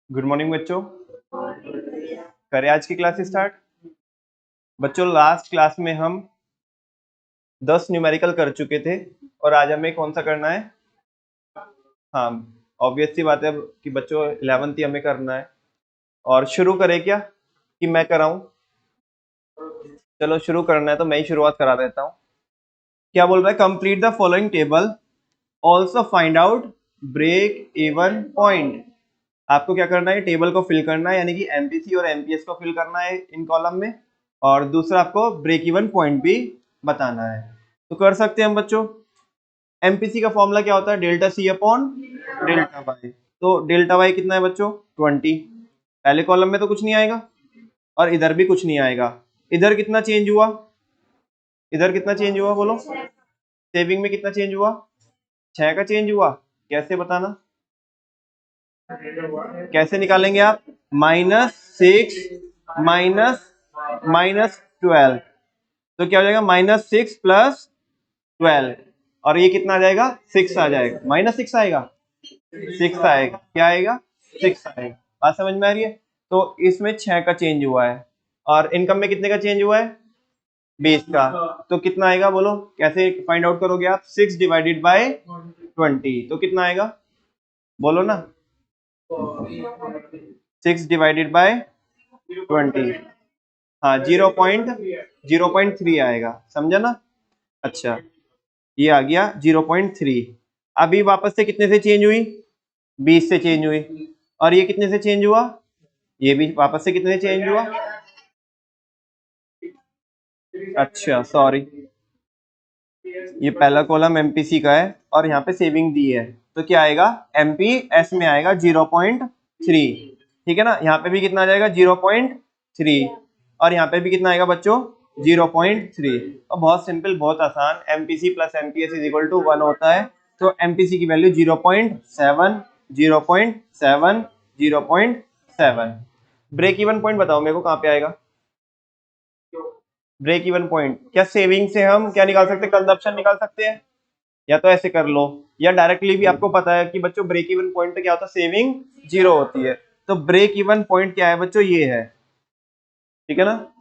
Good morning बच्चों। करें आज की क्लास स्टार्ट। बच्चों लास्ट क्लास में हम 10 न्यूमेरिकल कर चुके थे और आज हमें कौन सा करना है। हाँ, ऑब्वियस सी बात है कि बच्चों 11th ही हमें करना है। और शुरू करें क्या कि मैं कराऊं? चलो शुरू करना है तो मैं ही शुरुआत करा देता हूँ। क्या बोल रहा है? Complete the following table, also find out break even point. आपको क्या करना है? टेबल को फिल करना है, यानी कि एमपीसी और एमपीएस को फिल करना है इन कॉलम में, और दूसरा आपको ब्रेक इवन पॉइंट भी बताना है। तो कर सकते हैं हम बच्चों। एमपीसी का फॉर्मूला क्या होता है? Delta C upon delta Y. तो डेल्टा वाई कितना है बच्चों? 20। पहले कॉलम में तो कुछ नहीं आएगा और इधर भी कुछ नहीं आएगा। इधर कितना चेंज हुआ? इधर कितना चेंज हुआ बोलो? सेविंग में कितना चेंज हुआ? 6 का चेंज हुआ। कैसे बताना? कैसे निकालेंगे आप? -6 माइनस -12, तो क्या हो जाएगा? -6 प्लस 12, और ये कितना आ जाएगा? 6 आ जाएगा। -6 आएगा, 6 आएगा। क्या आएगा? 6 आएगा। बात समझ में आ रही है? तो इसमें 6 का चेंज हुआ है और इनकम में कितने का चेंज हुआ है? 20 का। तो कितना आएगा बोलो? कैसे फाइंड आउट करोगे आप? 6 डिवाइडेड बाय 20, तो कितना आएगा बोलो ना? 6 डिवाइडेड बाय 20, हाँ 0.3 आएगा। समझा ना? अच्छा, ये आ गया 0.3। अभी वापस से कितने से चेंज हुई? 20 से चेंज हुई। और ये कितने से चेंज हुआ? ये भी वापस से कितने से चेंज हुआ? अच्छा सॉरी, ये पहला कॉलम एमपीसी का है और यहाँ पे सेविंग दी है, तो क्या आएगा? एमपीएस में आएगा 0.3। ठीक है ना? यहाँ पे भी कितना आ जाएगा? 0.3। और यहाँ पे भी कितना आएगा बच्चों? 0.3। और बहुत सिंपल, बहुत आसान। MPC plus MPS is equal to 1 होता है। तो एमपीसी की वैल्यू 0.7, 0.7, 0.7। ब्रेक इवन पॉइंट बताओ मेरे को, कहाँ पे आएगा ब्रेक इवन पॉइंट? क्या सेविंग से हम क्या निकाल सकते हैं? कंजप्शन निकाल सकते हैं। या तो ऐसे कर लो, या डायरेक्टली भी आपको पता है कि बच्चों ब्रेक इवन पॉइंट पे क्या होता है? सेविंग 0 होती है। तो ब्रेक इवन पॉइंट क्या है बच्चों? ये है। ठीक है ना?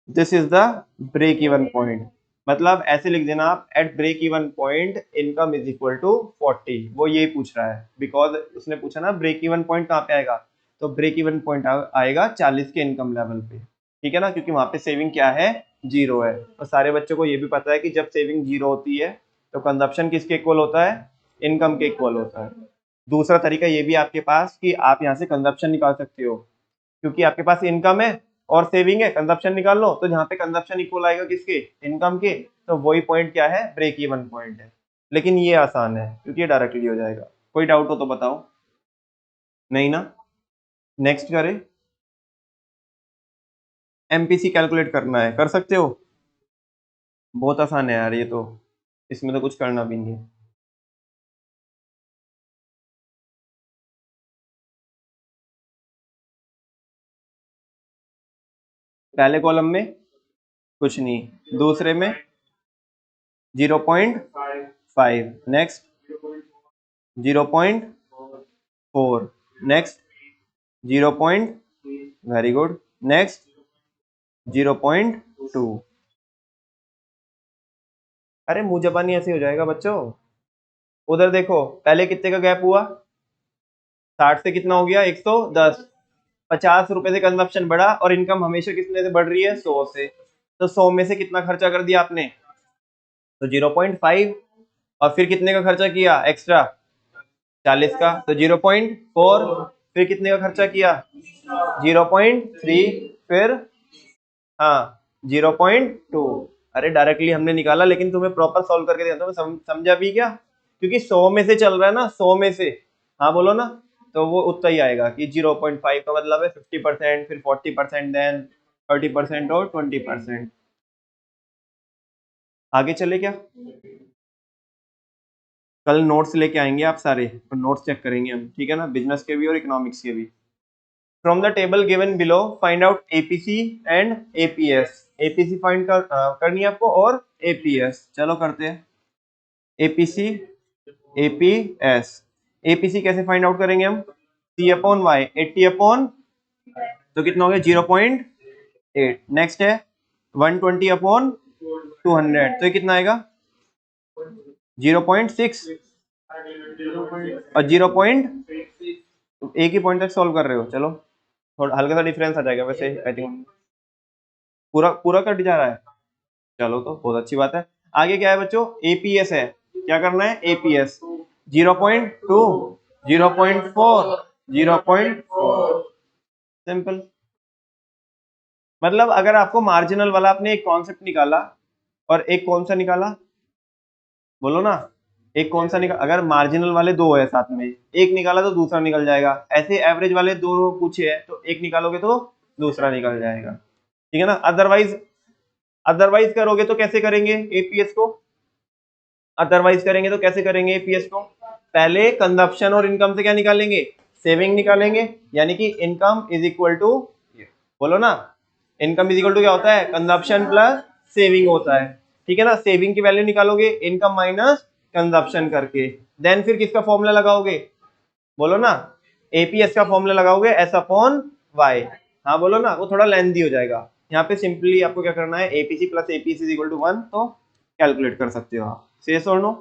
This is the break even point. मतलब ऐसे लिख देना आप, at break even point income is equal to 40। वो यही पूछ रहा है, बिकॉज उसने पूछा ना ब्रेक इवन पॉइंट कहाँ पे आएगा। तो ब्रेक इवन पॉइंट आएगा 40 के इनकम लेवल पे। ठीक है ना? क्योंकि वहां पे सेविंग क्या है? 0 है। और सारे बच्चों को ये भी पता है कि जब सेविंग 0 होती है तो कंजप्शन किसके इक्वल होता है? इनकम के इक्वल होता है। दूसरा तरीका ये भी आपके पास कि आप यहाँ से कंजप्शन निकाल सकते हो, क्योंकि आपके पास इनकम है और सेविंग है। कंजप्शन निकाल लो, तो जहां पे कंजप्शन इक्वल आएगा किसके? इनकम के, तो वही पॉइंट क्या है? ब्रेक इवन पॉइंट है। लेकिन ये आसान है क्योंकि ये डायरेक्टली हो जाएगा। कोई डाउट हो तो बताओ। नहीं ना? नेक्स्ट करें। एमपीसी कैलकुलेट करना है, कर सकते हो। बहुत आसान है यार ये तो, इसमें तो कुछ करना भी नहीं है। पहले कॉलम में कुछ नहीं, दूसरे में 0.5, next 0.4, next 0. Very good. Next 0.2। अरे मुंह जबानी ऐसे हो जाएगा बच्चों। उधर देखो, पहले कितने का गैप हुआ? 60 से कितना हो गया? 110। 50 रुपए से कंजप्शन बढ़ा और इनकम हमेशा कितने से बढ़ रही है? 100 से। तो 100 में से कितना खर्चा कर दिया आपने? तो 0.5। और फिर कितने का खर्चा किया एक्स्ट्रा? 40 का, तो 0.4। फिर कितने का खर्चा किया? 0.3। फिर हाँ 0.2। अरे डायरेक्टली हमने निकाला, लेकिन तुम्हें प्रॉपर सॉल्व करके दिया, तो समझा भी क्या? क्योंकि 100 में से चल रहा है ना, 100 में से। हाँ बोलो ना। तो वो उतना ही आएगा कि 0.5 का मतलब है 50%, फिर 40%, देन 30% और 20%। आगे चले क्या? कल नोट्स लेके आएंगे आप सारे, तो नोट्स चेक करेंगे हम। ठीक है ना? बिजनेस के भी और इकोनॉमिक्स के भी। From the table given below find out APC and APS. APC find करनी है आपको, और एपीएस। चलो करते हैं। APC, APS. एपीसी कैसे फाइंड आउट करेंगे हम? C अपॉन वाई 80 अपॉन, तो कितना हो गया 0.8। नेक्स्ट है 120 अपॉन 200, तो ये कितना आएगा 0.6 और 0. एक ही पॉइंट तक सॉल्व कर रहे हो, चलो थोड़ा हल्का सा डिफरेंस आ जाएगा वैसे आई थिंक। पूरा पूरा कट जा रहा है, चलो तो बहुत अच्छी बात है। आगे क्या है बच्चों, एपीएस है, क्या करना है एपीएस 0.2 0.4 0.4, सिंपल। मतलब अगर आपको मार्जिनल वाला आपने एक कॉन्सेप्ट निकाला और एक कौन सा निकाला, बोलो ना, एक कौन सा निकाल, अगर मार्जिनल वाले दो है साथ में, एक निकाला तो दूसरा निकल जाएगा। ऐसे एवरेज वाले दो पूछे हैं तो एक निकालोगे तो दूसरा निकल जाएगा, ठीक है ना। अदरवाइज अदरवाइज करोगे तो कैसे करेंगे एपीएस को, अदरवाइज करेंगे तो कैसे करेंगे एपीएस को, पहले कंजप्शन और इनकम से क्या निकालेंगे, सेविंग निकालेंगे, यानी कि इनकम इज इक्वल टू, बोलो ना, इनकम इज इक्वल टू क्या होता है, कंजप्शन प्लस सेविंग होता है, ठीक है ना। सेविंग की वैल्यू निकालोगे इनकम माइनस कंजप्शन करके, देन फिर किसका फॉर्मूला लगाओगे, बोलो ना, एपीएस का फॉर्मूला लगाओगे एस अपॉन वाई। हाँ बोलो ना, वो थोड़ा लेंथी हो जाएगा। यहाँ पे सिंपली आपको क्या करना है, APC plus APC is equal to 1, तो कैलकुलेट कर सकते हो आप, यस और नो।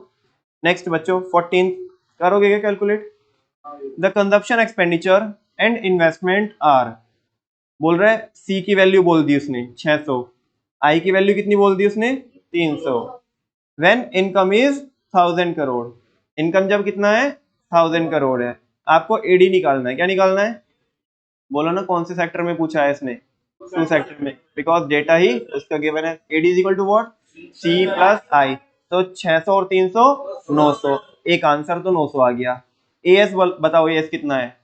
नेक्स्ट बच्चों 14 करोगे क्या calculate, the consumption expenditure and investment are, बोल रहा है सी की वैल्यू बोल दी उसने 600, आई की वैल्यू कितनी बोल दी उसने 300, when income is 1000 crore, income जब कितना है 1000 करोड़ है, आपको एडी निकालना है, क्या निकालना है, बोलो ना कौन से सेक्टर में पूछा है इसने, टू सेक्टर में, बिकॉज डेटा ही उसका गिवन है। AD is equal to what, C plus I, तो 600 और 300 900, एक आंसर तो 900 आ गया। एएस बताओ एएस कितना है,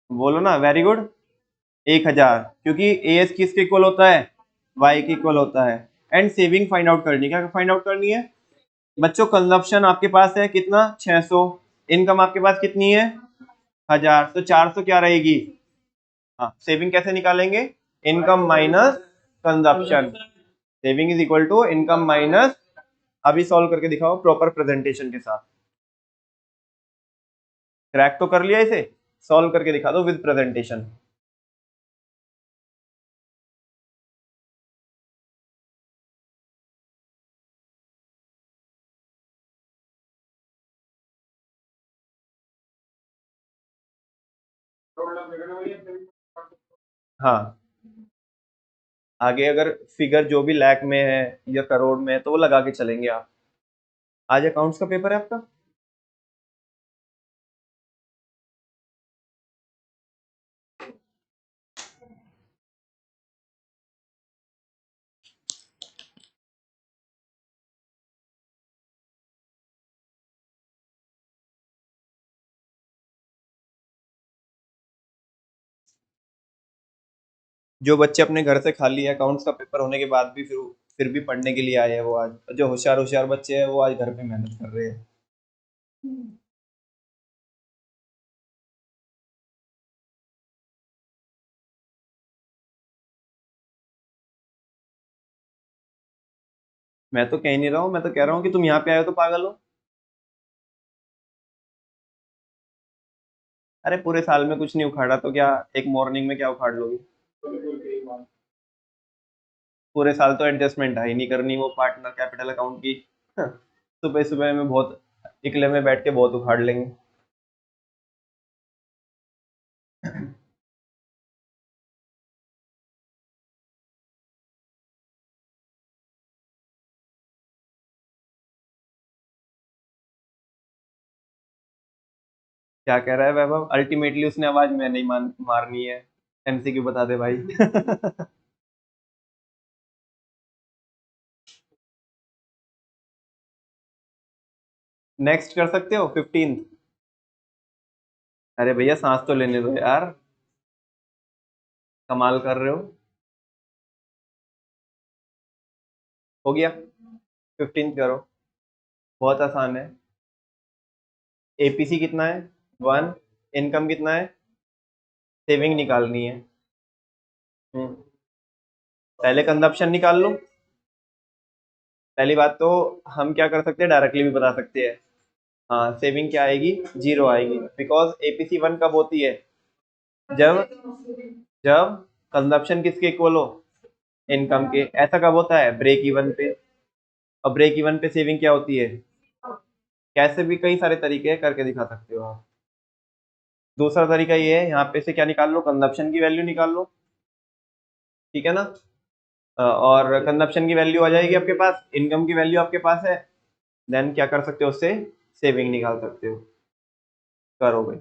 बोलो ना, वेरी गुड 1000, क्योंकि एएस किसके इक्वल होता है, वाई के इक्वल होता है। एंड सेविंग फाइंड आउट करनी, क्या फाइंड आउट करनी है बच्चों, कंजप्शन आपके पास है कितना 600, इनकम आपके पास कितनी है 1000, तो 400 क्या रहेगी, हाँ सेविंग कैसे निकालेंगे, income minus consumption, saving is equal to income minus, अभी सॉल्व करके दिखाओ प्रॉपर प्रेजेंटेशन के साथ, क्रैक तो कर लिया इसे, सॉल्व करके दिखा दो विद प्रेजेंटेशन। हाँ आगे अगर फिगर जो भी लाख में है या करोड़ में है तो वो लगा के चलेंगे आप। आज अकाउंट्स का पेपर है आपका, जो बच्चे अपने घर से खाली है अकाउंट्स का पेपर होने के बाद भी फिर भी पढ़ने के लिए आए हैं, वो आज जो होशियार होशियार बच्चे हैं वो आज घर पे मेहनत कर रहे हैं। मैं तो कह नहीं रहा हूँ, मैं तो कह रहा हूँ कि तुम यहाँ पे आए हो तो पागल हो। अरे पूरे साल में कुछ नहीं उखाड़ा तो क्या एक मॉर्निंग में क्या उखाड़ लोगे, पूरे साल तो एडजस्टमेंट है ही नहीं करनी वो पार्टनर कैपिटल अकाउंट की। सुबह सुबह में बहुत इकले में बैठ के बहुत उखाड़ लेंगे। क्या कह रहा है वैभव, अल्टीमेटली उसने आवाज मैं नहीं मारनी है, एमसीक्यू बता दे भाई। नेक्स्ट कर सकते हो 15। अरे भैया सांस तो लेने दो यार, कमाल कर रहे हो। हो गया 15 करो, बहुत आसान है। एपीसी कितना है 1, इनकम कितना है, सेविंग निकालनी है। हम्म, पहले कंजप्शन निकाल लो। पहली बात तो हम क्या कर सकते हैं, डायरेक्टली भी बता सकते हैं, हाँ, सेविंग क्या आएगी, 0 आएगी, बिकॉज एपीसी 1 कब होती है, जब जब कंजप्शन किसके इक्वल हो, इनकम के। ऐसा कब होता है, ब्रेक इवन पे। और ब्रेक इवन पे सेविंग क्या होती है, कैसे भी कई सारे तरीके हैं, करके दिखा सकते हो आप। दूसरा तरीका ये है, यहाँ पे से क्या निकाल लो, कंजप्शन की वैल्यू निकाल लो, ठीक है ना। और कंजप्शन की वैल्यू आ जाएगी आपके पास, इनकम की वैल्यू आपके पास है, देन क्या कर सकते हो, उससे सेविंग निकाल सकते हो। करो भाई।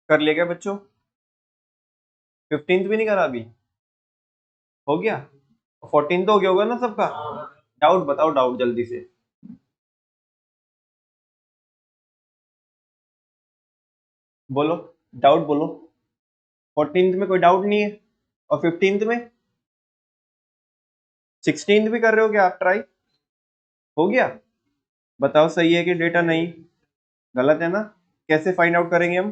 कर लिया क्या बच्चों, 15th भी नहीं करा अभी, हो गया, 14 तो हो गया होगा ना सबका। डाउट बताओ, डाउट जल्दी से बोलो, डाउट बोलो। 14th में कोई डाउट नहीं है, और 15th में, 16th भी कर रहे हो क्या आप ट्राई, हो गया। बताओ सही है कि डेटा नहीं, गलत है ना। कैसे फाइंड आउट करेंगे हम,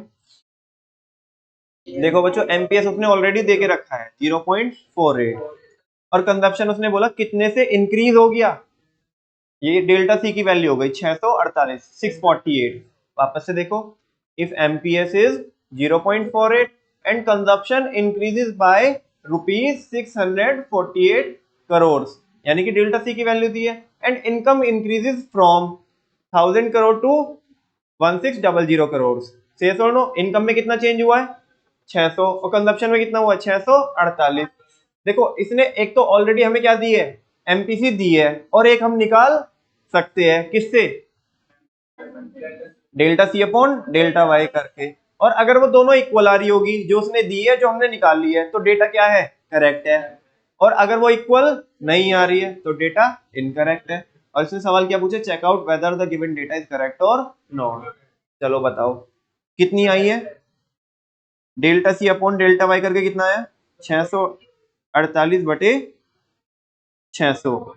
देखो बच्चों, एमपीएस उसने ऑलरेडी दे के रखा है 0.48, और कंजप्शन उसने बोला कितने से इंक्रीज हो गया, ये डेल्टा सी की वैल्यू हो गई 648, 648। वापस से देखो, if MPS is 0.48 and consumption increases by ₹648 crore, यानी कि डेल्टा सी की वैल्यू दी है, and income increases from 1000 crore to 1600 crore. से और नो, इनकम में कितना चेंज हुआ है, 600, और कंजप्शन में कितना हुआ है, 648। देखो इसने एक तो ऑलरेडी हमें क्या दी है, एमपीसी दी है, और एक हम निकाल सकते हैं किससे, delta C upon delta Y करके। और अगर वो दोनों इक्वल आ रही होगी, जो उसने दी है जो हमने निकाल ली है, तो डेटा क्या है, करेक्ट है। और अगर वो इक्वल नहीं आ रही है तो डेटा इनकरेक्ट है। और इसने सवाल क्या पूछे, check out whether the given data is correct और नॉट। चलो बताओ कितनी आई है, delta C upon delta Y करके कितना आया, 648/600,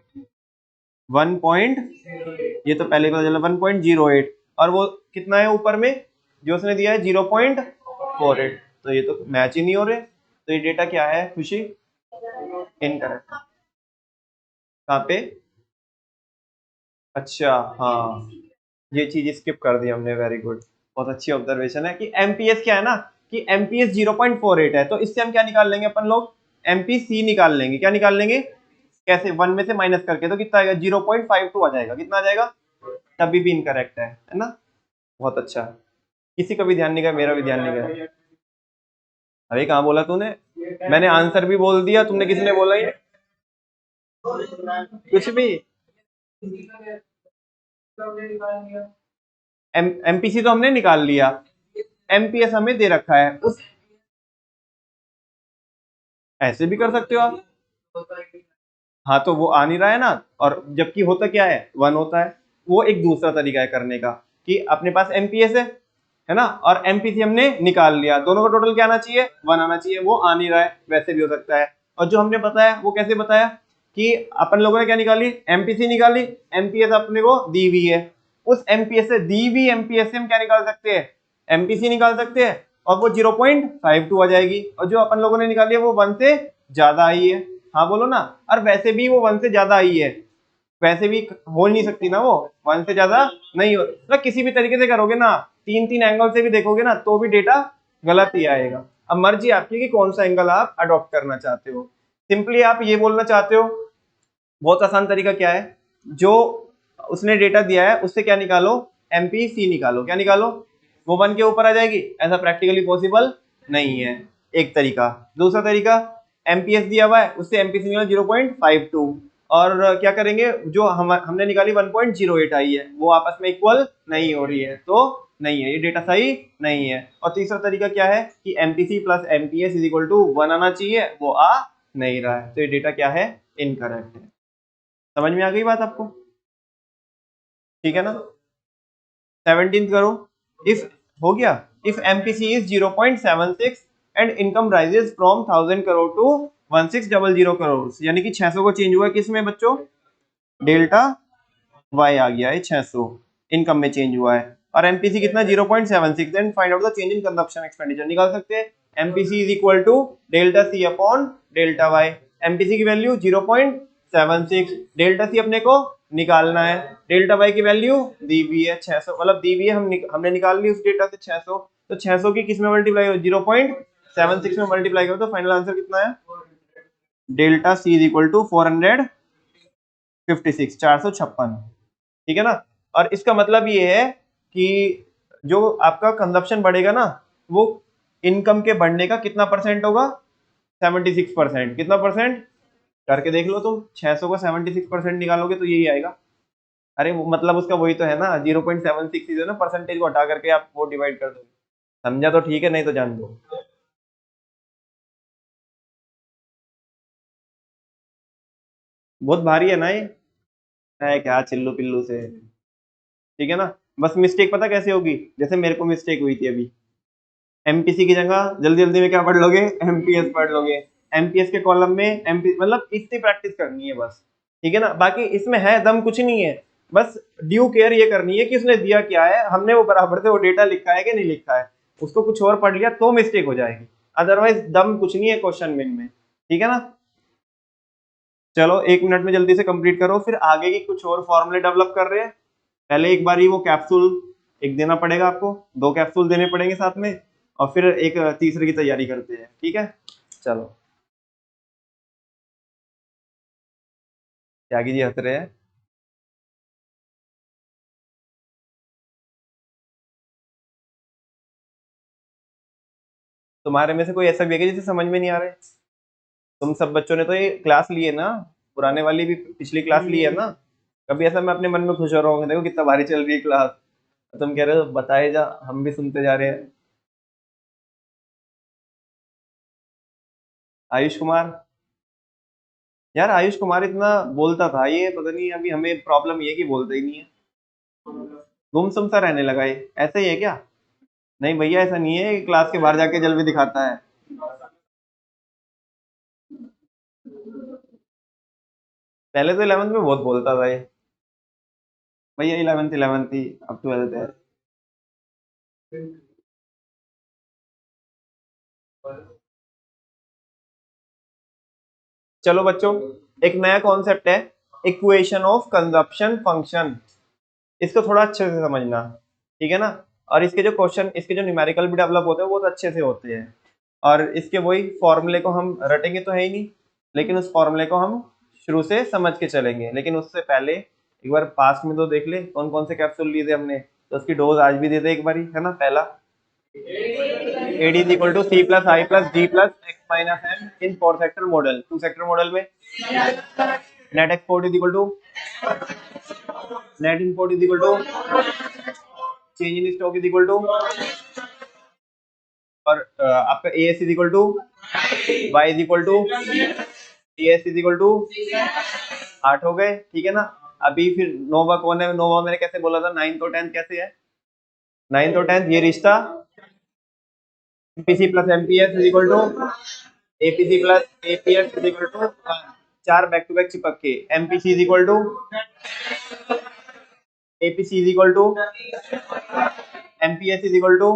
1 ये तो पहले पता चला 1.08, और वो कितना है ऊपर में जो उसने दिया है 0.48, तो ये तो मैच ही नहीं हो रहे, तो ये डेटा क्या है खुशी, इनकरेक्ट। कहाँ पे, अच्छा हाँ, ये चीज स्किप कर दी हमने, वेरी गुड, बहुत अच्छी ऑब्जर्वेशन है कि एमपीएस क्या है ना, कि एमपीएस 0.48 है, तो इससे हम क्या निकाल लेंगे अपन लोग, एमपीसी निकाल लेंगे। क्या निकाल लेंगे, कैसे, 1 में से माइनस करके, तो कितना आएगा, 0.52 आ जाएगा, कितना आ जाएगा, तभी भी इनकरेक्ट है ना। बहुत अच्छा। किसी का भी ध्यान नहीं गया, मेरा भी ध्यान नहीं गया। अरे कहाँ बोला तूने? मैंने आंसर भी बोल दिया, तुमने किसने बोला ये? कुछ भी। एमपीसी तो हमने निकाल लिया, एमपीएस हमें दे रखा है। उस ऐसे भी कर सकते हो आप। हाँ तो वो आ नहीं रहा है ना, और जबकि होता क्या है, 1 होता है। वो एक दूसरा तरीका है करने का, कि अपने पास एमपीएस है ना, और एमपीसी हमने निकाल लिया, दोनों का टोटल क्या आना चाहिए, 1 आना चाहिए। वो आ नहीं रहा है, वैसे भी हो सकता है। और जो हमने बताया वो कैसे बताया, कि अपन लोगों ने क्या निकाली, एमपीसी निकाली, एमपीएस अपने को दी हुई है। उस एमपीएस से, दी हुई एमपीएस से हम क्या निकाल सकते हैं, एमपीसी निकाल सकते हैं, और वो 0.52 आ जाएगी। और जो अपन लोगों ने निकाली है वो 1 से ज्यादा आई है। हाँ बोलो ना। और वैसे भी वो 1 से ज्यादा आई है, वैसे भी हो नहीं सकती ना वो, 1 से ज्यादा नहीं हो, मतलब किसी भी तरीके से करोगे ना, 3 एंगल से भी देखोगे ना, तो भी डेटा गलत ही आएगा। अब मर्जी आपकी कि कौन सा एंगल आप अडॉप्ट करना चाहते हो। सिंपली आप ये बोलना चाहते हो, बहुत आसान तरीका क्या है, जो उसने डेटा दिया है उससे क्या निकालो, एमपीसी निकालो। क्या निकालो, वो 1 के ऊपर आ जाएगी। ऐसा प्रैक्टिकली पॉसिबल नहीं है, एक तरीका। दूसरा तरीका, एमपीएस दिया हुआ है, उससे एमपीसी निकालो 0.52, और क्या करेंगे, जो हमने निकाली 1.08 आई है, वो आपस में इक्वल नहीं हो रही है, तो नहीं है, ये डेटा सही नहीं है। और तीसरा तरीका क्या है, कि MPC plus MPS is equal to 1 आना चाहिए, वो आ नहीं रहा है, तो ये डेटा क्या है, इनकरेक्ट है। समझ में आ गई बात आपको? ठीक है ना। 17 करो। इफ हो गया, if MPC is 0.76 and income rises from 1000 crore to 1600 crore, यानी कि 600 को चेंज हुआ है किसमें बच्चों, डेल्टा वाई आ गया है, 600 इनकम में चेंज हुआ है। और एमपीसी कितना, 0.76, and find out the change in consumption expenditure निकाल सकते हैं। MPC is equal to delta C upon delta Y. MPC की वैल्यू 0.76, डेल्टा सी अपने को निकालना है, डेल्टा वाई की वैल्यू दी हुई है 600, मतलब दी हुई है, हमने निकाल ली उस डेटा से 600, तो 600 की किस में मल्टीप्लाई हो, 0.76 में मल्टीप्लाई करो, तो फाइनल आंसर कितना है, delta C is equal to 456, 456। ठीक है ना। और इसका मतलब ये है कि जो आपका कंजप्शन बढ़ेगा ना, वो इनकम के बढ़ने का कितना परसेंट होगा, 76%। कितना परसेंट, करके देख लो तुम, 600 का 76% निकालोगे तो यही आएगा। अरे वो मतलब उसका वही तो है ना, 0.76 है ना, परसेंटेज को हटा करके आप वो डिवाइड कर दो। समझा तो ठीक है, नहीं तो जान दो। बहुत भारी है ना ये, है क्या चिल्लू पिल्लू से। ठीक है ना। बस मिस्टेक पता कैसे होगी, जैसे मेरे को मिस्टेक हुई थी अभी, एमपीसी की जगह जल्दी जल्दी में क्या पढ़ लोगे, एमपीएस पढ़ लोगे। एमपीएस के कॉलम में एमपी, मतलब इतनी प्रैक्टिस करनी है बस। ठीक है ना, बाकी इसमें है दम कुछ नहीं है, बस ड्यू केयर ये करनी है कि उसने दिया क्या है, हमने वो बराबर से वो डेटा लिखा है कि नहीं लिखा है। उसको कुछ और पढ़ लिया तो मिस्टेक हो जाएगी, अदरवाइज दम कुछ नहीं है क्वेश्चन में। ठीक है ना। चलो 1 मिनट में जल्दी से कंप्लीट करो, फिर आगे की कुछ और फॉर्मूले डेवलप कर रहे हैं। पहले एक बार ही वो कैप्सूल एक देना पड़ेगा आपको, 2 कैप्सूल देने पड़ेंगे साथ में, और फिर एक तीसरे की तैयारी करते हैं। ठीक है, चलो। त्यागी जी हंस रहे हैं। तुम्हारे में से कोई ऐसा भी है कि जिसे समझ में नहीं आ रहा है? तुम सब बच्चों ने तो ये क्लास ली है ना, पुराने वाली भी पिछली क्लास ली है ना। कभी ऐसा मैं अपने मन में खुश हो रहा हूँ, देखो कितना भारी चल रही है क्लास, तुम कह रहे हो बताए जा, हम भी सुनते जा रहे हैं। आयुष कुमार, यार आयुष कुमार इतना बोलता था, ये पता नहीं अभी हमें प्रॉब्लम ये कि बोलता ही नहीं है, गुमसुम सा रहने लगा है, ऐसा ही है क्या? नहीं भैया ऐसा नहीं है, क्लास के बाहर जाके जलवे दिखाता है। पहले तो 11th में बहुत बोलता था ये, भैया 11th ही, अब 12th है। चलो बच्चों, एक नया कॉन्सेप्ट है, इक्वेशन ऑफ कंजप्शन फंक्शन। इसको थोड़ा अच्छे से समझना, ठीक है ना। और इसके जो क्वेश्चन, इसके जो न्यूमेरिकल भी डेवलप होते हैं वो बहुत अच्छे से होते हैं, और इसके वही फॉर्मूले को हम रटेंगे तो है ही नहीं, लेकिन उस फॉर्मूले को हम शुरू से समझ के चलेंगे। लेकिन उससे पहले एक बार पास्ट में तो देख ले कौन कौन से कैप्सूल लिए थे हमने, तो उसकी डोज आज भी दे दे एक बारी, है ना। पहला AD is equal to C plus I plus D plus X minus M in 4 sector model. 2 sector model में net export is equal to net import is equal to change in stock is equal to और आपका AS is equal to Y is equal to AS is equal to 8 हो गए, ठीक है ना। अभी फिर नोवा कौन है? नोवा मैंने कैसे बोला था, 9th और 10th कैसे है? 9th और 10th ये रिश्ता MPC plus MPS is equal to APC plus APS is equal to 4 back to back चिपक के MPC is equal to APC is equal to MPS is equal to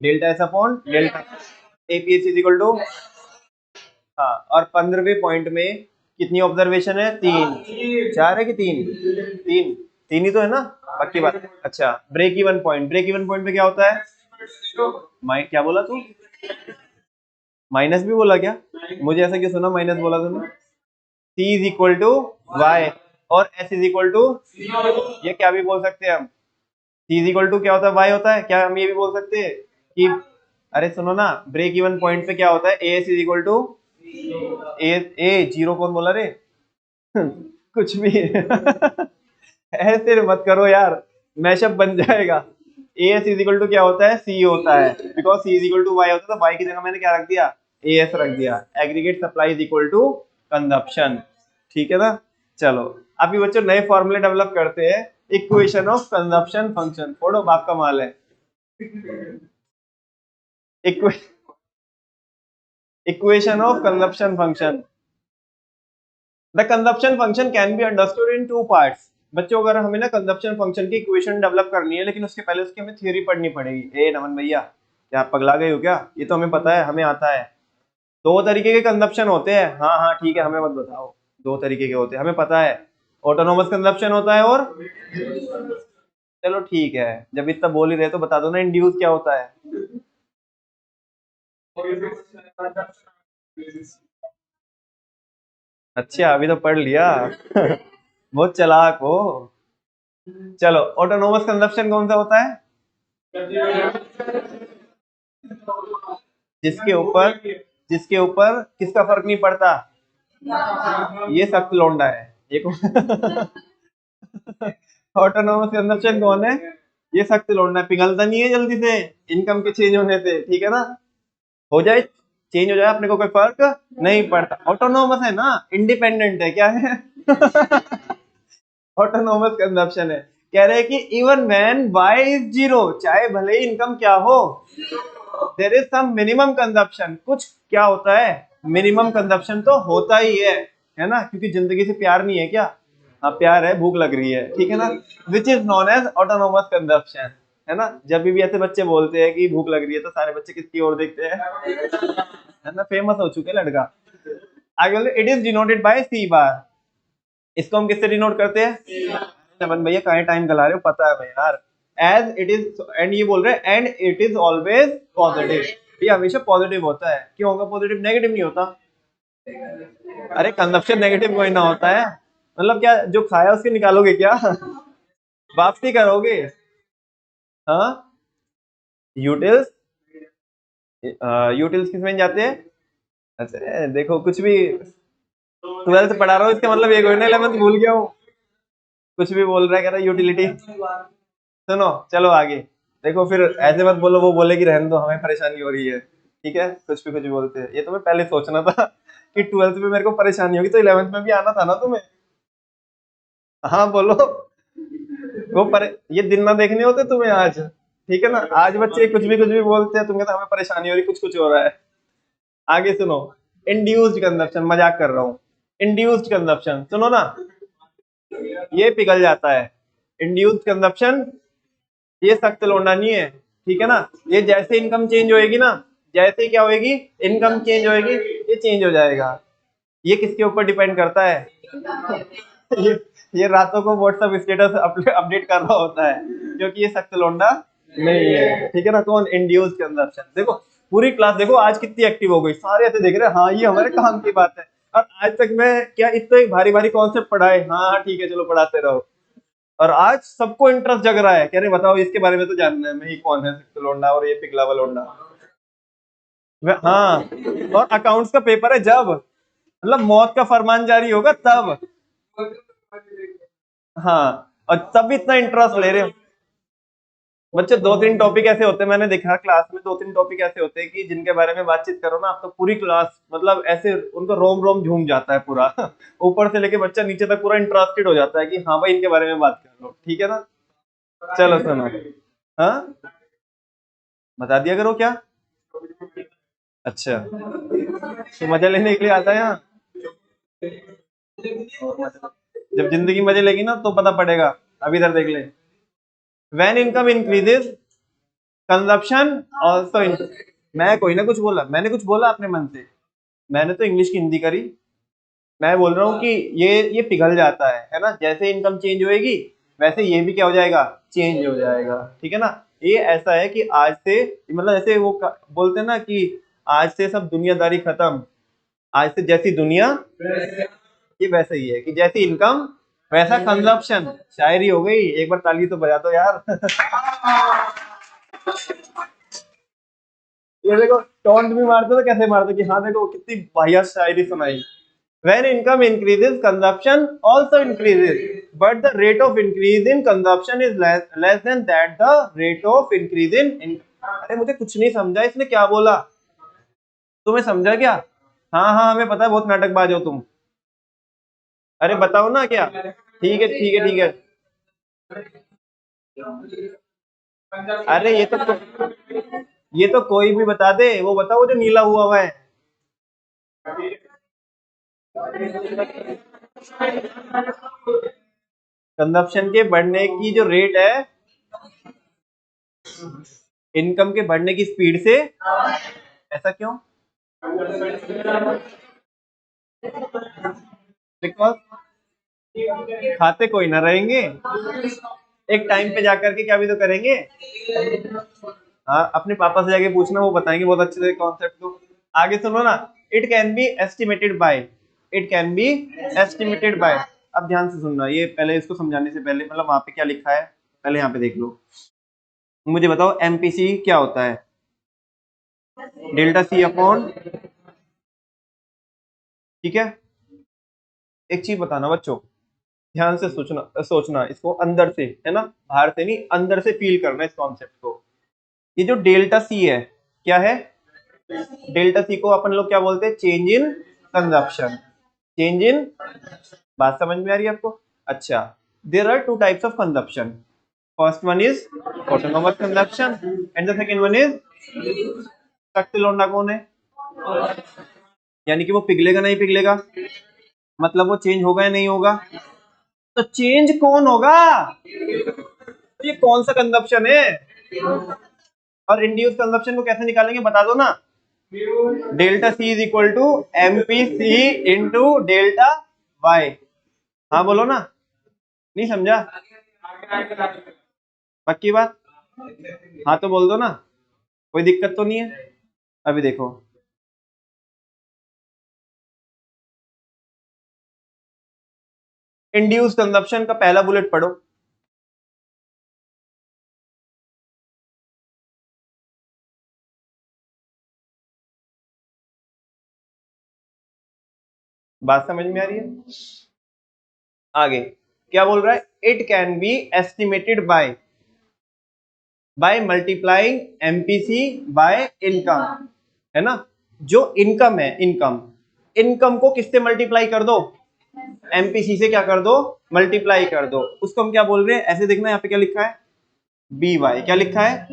delta S upon delta APS is equal to हाँ। और 15वें point में कितनी observation है? 3 4 है कि 3 3 ही तो है ना, पक्की बात। अच्छा ब्रेक इवन पॉइंट पे क्या होता है? क्या बोला तू? माइनस भी बोला क्या? मुझे ऐसा क्यों सुना माइनस बोला तुमने? C is equal to Y और S इज इक्वल टू ये क्या भी बोल सकते हैं हम? C इज इक्वल टू क्या होता है? Y होता है। क्या हम ये भी बोल सकते हैं कि अरे सुनो ना, ब्रेक इवन पॉइंट पे क्या होता है? AS is equal to A zero कौन बोला रे? कुछ भी ऐसे मत करो यार, मैशअप बन जाएगा। AS इज इक्वल टू क्या होता है? C होता है, because C is equal to Y होता है, तो Y की जगह मैंने क्या रख दिया? AS रख दिया। Aggregate supply is equal to consumption, ठीक है ना। चलो अभी बच्चों नए फॉर्मूले डेवलप करते हैं, इक्वेशन ऑफ कंजप्शन फंक्शन। फोड़ो बाप का माल है। Equation of consumption function. The consumption function can be understood in 2 parts. बच्चों अगर हमें ना कंजप्शन फंक्शन की इक्वेशन डेवलप करनी है, लेकिन उसके पहले उसकी हमें थ्योरी पढ़नी पड़ेगी। नमन भैया क्या आप पगला गए हो क्या? ये तो हमें पता है, हमें आता है। 2 तरीके के कंजप्शन होते हैं। हाँ ठीक है, हमें मत बताओ। 2 तरीके के होते हैं, हमें पता है। ऑटोनोमस कंजप्शन होता है और चलो ठीक है, जब इतना बोल ही रहे तो बता दो ना, इंड्यूस क्या होता है? अच्छा अभी तो पढ़ लिया बहुत चालाक हो। चलो ऑटोनोमस कंजप्शन कौन सा होता है? जिसके ऊपर किसका फर्क नहीं पड़ता? ये सख्त लौंडा है ये ऑटोनोमस कंजप्शन कौन है? ये सख्त लौंडा है, पिघलता नहीं है जल्दी से इनकम के चेंज होने से, ठीक है ना। हो जाए चेंज हो जाए अपने को कोई फर्क नहीं पड़ता। ऑटोनोमस है ना, इंडिपेंडेंट है। क्या है? ऑटोनोमस कंजप्शन है। कह रहे हैं कि इवन व्हेन y इज 0, चाहे भले ही इनकम क्या हो, there is some minimum consumption. कुछ क्या होता है? मिनिमम कंजप्शन तो होता ही है ना, क्योंकि जिंदगी से प्यार नहीं है क्या? हाँ प्यार है, भूख लग रही है, ठीक है ना। Which is non as autonomous consumption, है ना। जब भी ऐसे बच्चे बोलते हैं कि भूख लग रही है, तो सारे बच्चे किसकी ओर देखते हैं? है ना, फेमस हो चुके लड़का। आगे बोले it is denoted by C बार। इसको हम किससे डिनोट करते हैं? चमन भैया कहीं टाइम गला रहे हो, पता है भाई यार। एज इट इज, एंड ये बोल रहे हैं and it is always positive. ये हमेशा पॉजिटिव होता है। क्यों होगा पॉजिटिव? नेगेटिव नहीं होता। अरे कंजप्शन नेगेटिव कोई ना होता है, मतलब क्या जो खाया उसके निकालोगे क्या? वापसी करोगे। हाँ यूटिल्स, यूटिल्स किसमें जाते हैं? अच्छा देखो कुछ भी 12th पढ़ा रहा हूँ, इसका मतलब ये कोई ना 11th भूल गया हूँ। कुछ भी बोल रहा है, कह रहा है यूटिलिटी। सुनो चलो आगे देखो, फिर ऐसे मत बोलो वो बोले कि रहने दो हमें परेशानी हो रही है, ठीक है। कुछ भी बोलते हैं, ये तो मैं पहले सोचना था कि 12th में मेरे को परेशानी होगी, तो 11th में भी आना था ना तुम्हें। हाँ बोलो। ये दिन ना देखने होते तुम्हें आज, ठीक है ना। आज बच्चे कुछ भी बोलते हैं, तुम्हें तो हमें परेशानी हो रही, कुछ हो रहा है। आगे सुनो, इंड्यूस्ड कंजप्शन, मजाक कर रहा हूँ। इंड्यूस्ड कंजप्शन सुनो ना, ये पिघल जाता है। इंड्यूस्ड कंजप्शन ये सख्त लौंडा नहीं है, ठीक है ना। ये जैसे इनकम चेंज होएगी ना, जैसे क्या होएगी, इनकम चेंज होएगी, ये चेंज हो जाएगा। ये किसके ऊपर डिपेंड करता है? ये रातों को व्हाट्सएप स्टेटस अपडेट कर रहा होता है, क्योंकि ये सख्त लौंडा नहीं है, ठीक है ना। कौन? Induced consumption. देखो पूरी क्लास देखो आज कितनी एक्टिव हो गई, सारे ऐसे देख रहे हैं, हाँ ये हमारे काम की बात है। और आज तक मैं क्या इतने भारी भारी कॉन्सेप्ट पढ़ाए? हाँ ठीक है चलो पढ़ाते रहो। और आज सबको इंटरेस्ट जग रहा है, कह रहे बताओ इसके बारे में तो जानना है, मैं ही कौन है लोंडा और ये पिघला हुआ लोंडा। हाँ, और अकाउंट्स का पेपर है जब, मतलब मौत का फरमान जारी होगा तब। हाँ, और तब इतना इंटरेस्ट ले रहे हो बच्चे। दो तीन टॉपिक ऐसे होते हैं, मैंने देखा क्लास में, दो तीन टॉपिक ऐसे होते हैं कि जिनके बारे में बातचीत करो ना आप तो पूरी क्लास मतलब ऐसे उनको रोम रोम झूम जाता है पूरा ऊपर से लेके बच्चा नीचे तक पूरा इंटरेस्टेड हो जाता है कि हाँ भाई इनके बारे में बात कर लो, ठीक है ना। चलो सुनो, हाँ बता दिया करो क्या। अच्छा, तो मजा लेने के लिए आता है यहाँ। जब जिंदगी मजे लेगी ना तो पता पड़ेगा। अब इधर देख ले, when income increases consumption also. मैं कोई ना कुछ बोला, मैंने कुछ बोला अपने मन से, मैंने तो इंग्लिश की हिंदी करी। मैं बोल रहा हूँ कि ये पिघल जाता है ना, जैसे इनकम चेंज होएगी वैसे ये भी क्या हो जाएगा, चेंज हो जाएगा, ठीक है ना। ये ऐसा है कि आज से मतलब ऐसे वो बोलते हैं ना कि आज से सब दुनियादारी खत्म, आज से जैसी दुनिया ये वैसा ही है कि जैसी इनकम वैसा कंजप्शन। शायरी हो गई, एक बार ताली तो बजा दो यार ये देखो टोंट भी मारते तो कैसे मारते कि हाँ देखो कितनी वाहियात शायरी सुनाई। When income increases, consumption also increases, but the rate of increase in consumption is less than that the rate of increase in अरे मुझे कुछ नहीं समझा इसने क्या बोला, तुम्हें समझा क्या। हाँ हाँ हमें पता है बहुत नाटकबाज हो तुम। अरे बताओ ना क्या, ठीक है ठीक है ठीक है। अरे ये तो कोई भी बता दे, वो बताओ वो जो नीला हुआ है। कंजप्शन के बढ़ने की जो रेट है इनकम के बढ़ने की स्पीड से, ऐसा क्यों। बिकॉज खाते कोई ना रहेंगे, एक टाइम पे जाकर के क्या भी तो करेंगे। हाँ अपने पापा से जाके पूछना, वो बताएंगे बहुत अच्छे से कॉन्सेप्ट को। आगे सुनो ना, it can be estimated bye, it can be estimated bye. अब ध्यान से सुनना, ये पहले इसको समझाने से पहले मतलब वहां पे क्या लिखा है पहले यहाँ पे देख लो। मुझे बताओ एमपीसी क्या होता है, डेल्टा सी अपॉन, ठीक है। एक चीज बताना बच्चों, ध्यान से सोचना सोचना इसको अंदर से, है ना, बाहर से नहीं, अंदर से फील करना इस कॉन्सेप्ट को। ये जो डेल्टा सी है क्या है, डेल्टा सी को अपन लोग क्या बोलते हैं, change in consumption, change in, बात समझ में आ रही है आपको। अच्छा, there are two types of consumption, first one is autonomous consumption and the second one is, शक्ति लौंडा कौन है, यानी कि वो पिघलेगा नहीं पिघलेगा, मतलब वो चेंज होगा या नहीं होगा। तो चेंज कौन होगा, तो ये कौन सा कंजप्शन है। और इंड्यूस कंजप्शन को कैसे निकालेंगे बता दो ना, delta C is equal to M P C into delta Y. हाँ बोलो ना, नहीं समझा, पक्की बात, हाँ तो बोल दो ना, कोई दिक्कत तो नहीं है। अभी देखो, इंड्यूस कंजप्शन का पहला बुलेट पढ़ो, बात समझ में आ रही है। आगे क्या बोल रहा है, it can be estimated by multiplying MPC by income, है ना। जो इनकम है, इनकम को किससे मल्टीप्लाई कर दो, एमपीसी से क्या कर दो, मल्टीप्लाई कर दो। उसको हम क्या बोल रहे हैं, ऐसे देखना यहाँ पे क्या लिखा है, बी वाई, क्या लिखा है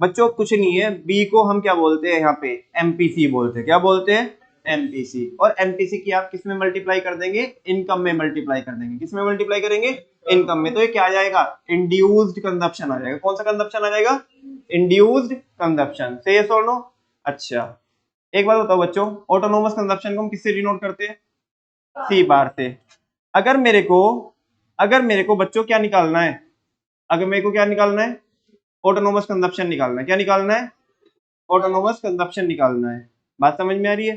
बच्चों, कुछ नहीं है, बी को हम क्या बोलते हैं यहाँ पे, एमपीसी बोलते हैं, क्या बोलते हैं, एमपीसी। और एमपीसी की आप किस में मल्टीप्लाई कर देंगे, इनकम में मल्टीप्लाई कर देंगे, किस में मल्टीप्लाई करेंगे, इनकम में। तो ये क्या आ जाएगा, इंड्यूस्ड कंजप्शन आ जाएगा। कौन सा कंजप्शन आ जाएगा, इंड्यूस्ड कंजप्शन। से यस और नो। अच्छा एक बात बताओ बच्चों, ऑटोनोमस कंजप्शन को हम किससे डिनोट करते हैं, सी बार से। अगर मेरे को बच्चों क्या निकालना है, अगर मेरे को क्या निकालना है, ऑटोनोमस कंजप्शन निकालना है, क्या निकालना है, ऑटोनोमस कंजप्शन निकालना है। बात समझ में आ रही है।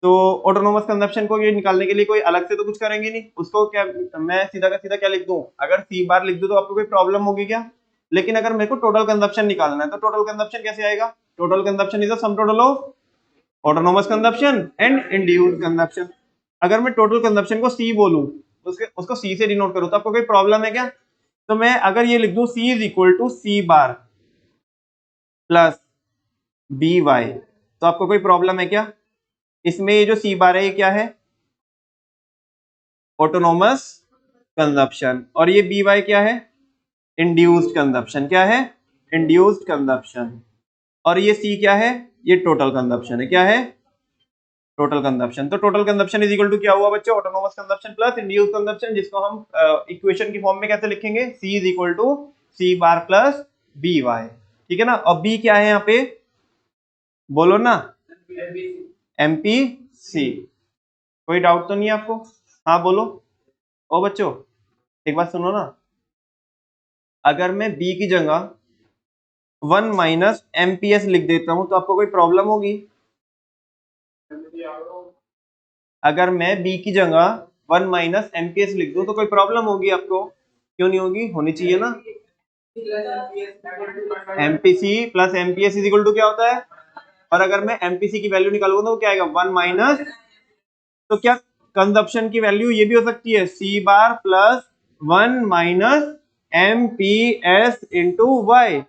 तो ऑटोनोमस कंजप्शन को ये निकालने के लिए कोई अलग से तो कुछ करेंगे नहीं, उसको क्या मैं सीधा का सीधा क्या लिख दूं, अगर सी बार लिख दूं तो आपको कोई प्रॉब्लम होगी क्या? लेकिन अगर मेरे को टोटल कंजप्शन निकालना है तो टोटल कंजप्शन कैसे आएगा? Total consumption is the sum total of autonomous consumption and induced consumption. अगर मैं टोटल कंजप्शन को सी बोलूं, उसको सी से डिनोट करूं, तो आपको कोई प्रॉब्लम है क्या? तो मैं अगर ये लिख दूं C is equal to C bar plus B Y, तो आपको कोई प्रॉब्लम है क्या? इसमें ये जो सी बार है ये क्या है? Autonomous consumption. और ये बी वाई क्या है? Induced consumption. क्या है? Induced consumption. और ये सी क्या है? ये टोटल कंजप्शन है। क्या है? Total consumption. तो total consumption is equal to क्या हुआ बच्चों? Autonomous consumption plus induced consumption, जिसको हम इक्वेशन की फॉर्म में कैसे लिखेंगे? C is equal to C bar plus B Y. ठीक है ना? और बी क्या है यहाँ पे? बोलो ना, एमपीसी। कोई डाउट तो नहीं है आपको? हाँ बोलो। ओ बच्चों एक बात सुनो ना, अगर मैं बी की जगह 1 माइनस एमपीएस लिख देता हूं तो आपको कोई प्रॉब्लम होगी? अगर मैं बी की जगह 1 माइनस एमपीएस लिख दूं तो कोई प्रॉब्लम होगी आपको? क्यों नहीं होगी? होनी चाहिए ना। MPC plus MPS is equal to क्या होता है? और अगर मैं एमपीसी की वैल्यू निकालूंगा तो क्या आएगा? 1 माइनस, तो क्या कंजप्शन की वैल्यू ये भी हो सकती है? C bar plus 1 minus M P S into Y.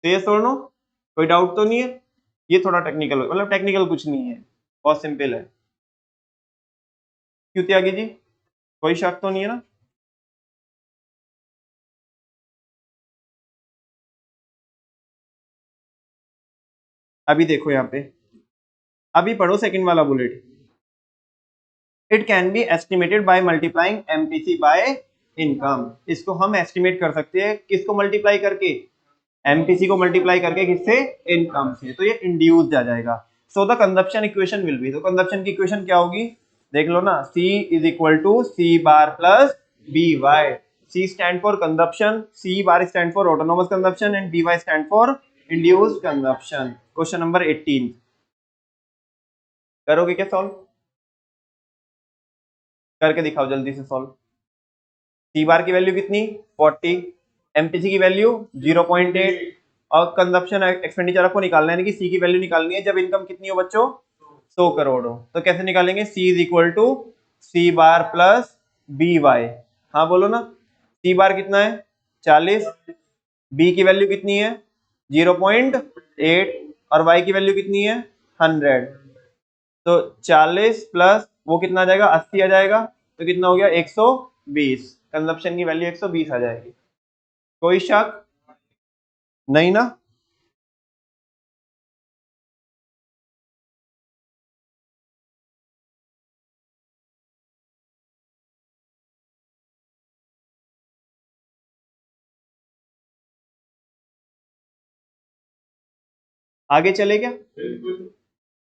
No? कोई डाउट तो नहीं है? ये थोड़ा टेक्निकल, मतलब टेक्निकल कुछ नहीं है, बहुत सिंपल है। क्यों त्यागी जी, कोई शक तो नहीं है ना? अभी देखो यहाँ पे, अभी पढ़ो सेकंड वाला bullet. It can be estimated by multiplying MPC by income. इसको हम एस्टिमेट कर सकते हैं किसको मल्टीप्लाई करके? एमपीसी को मल्टीप्लाई करके। किससे? इनकम से। तो ये इंड्यूस्ड आ जाएगा। So the consumption equation will be, तो कंजप्शन की इक्वेशन क्या होगी? देख लो ना, C is equal to C bar plus B Y. C stand for consumption, C bar stand for autonomous consumption and B Y stand for induced consumption. Question number 18 करोगे क्या solve? करके दिखाओ जल्दी से सॉल्व। सी बार की वैल्यू कितनी? 40, MPC की value 0.8, और कंजप्शन एक्सपेंडिचर आपको निकालना है, यानी कि सी की वैल्यू निकालनी है जब इनकम कितनी हो बच्चों? 100 करोड़ हो। तो कैसे निकालेंगे? C is equal to C bar plus B Y. हाँ बोलो ना, सी बार कितना है? 40, बी की वैल्यू कितनी है? 0.8, और वाई की वैल्यू कितनी है? 100। तो 40 प्लस वो कितना आ जाएगा? 80 आ जाएगा। तो कितना हो गया? 120। कंजप्शन की वैल्यू 120 आ जाएगी। कोई शक नहीं ना? आगे चले क्या?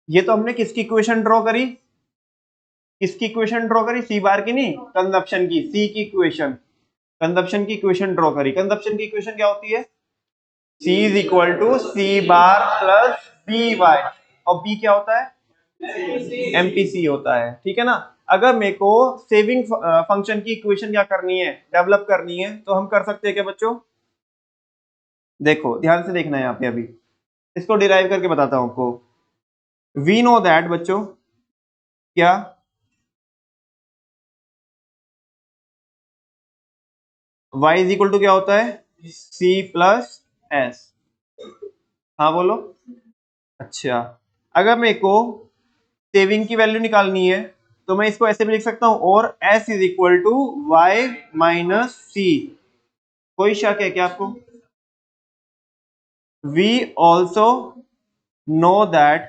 ये तो हमने किसकी इक्वेशन ड्रॉ करी? किसकी इक्वेशन ड्रॉ करी? सी बार की नहीं, कंजप्शन की। सी की इक्वेशन, कंजप्शन की इक्वेशन ड्रॉ करी। कंजप्शन की इक्वेशन क्या होती है? C is equal to C bar plus B Y, और B क्या होता है? एमपीसी होता है। ठीक है ना? अगर मेरे को सेविंग फंक्शन की इक्वेशन क्या करनी है? डेवलप करनी है, तो हम कर सकते हैं क्या बच्चों? देखो ध्यान से देखना है यहाँ पे, अभी इसको डिराइव करके बताता हूं आपको। वी नो दैट बच्चों, क्या? y इज इक्वल टू क्या होता है? C plus S. हाँ बोलो। अच्छा, अगर मेरे को सेविंग की वैल्यू निकालनी है तो मैं इसको ऐसे भी लिख सकता हूं, और s is equal to Y minus C. कोई शक है क्या आपको? We also know that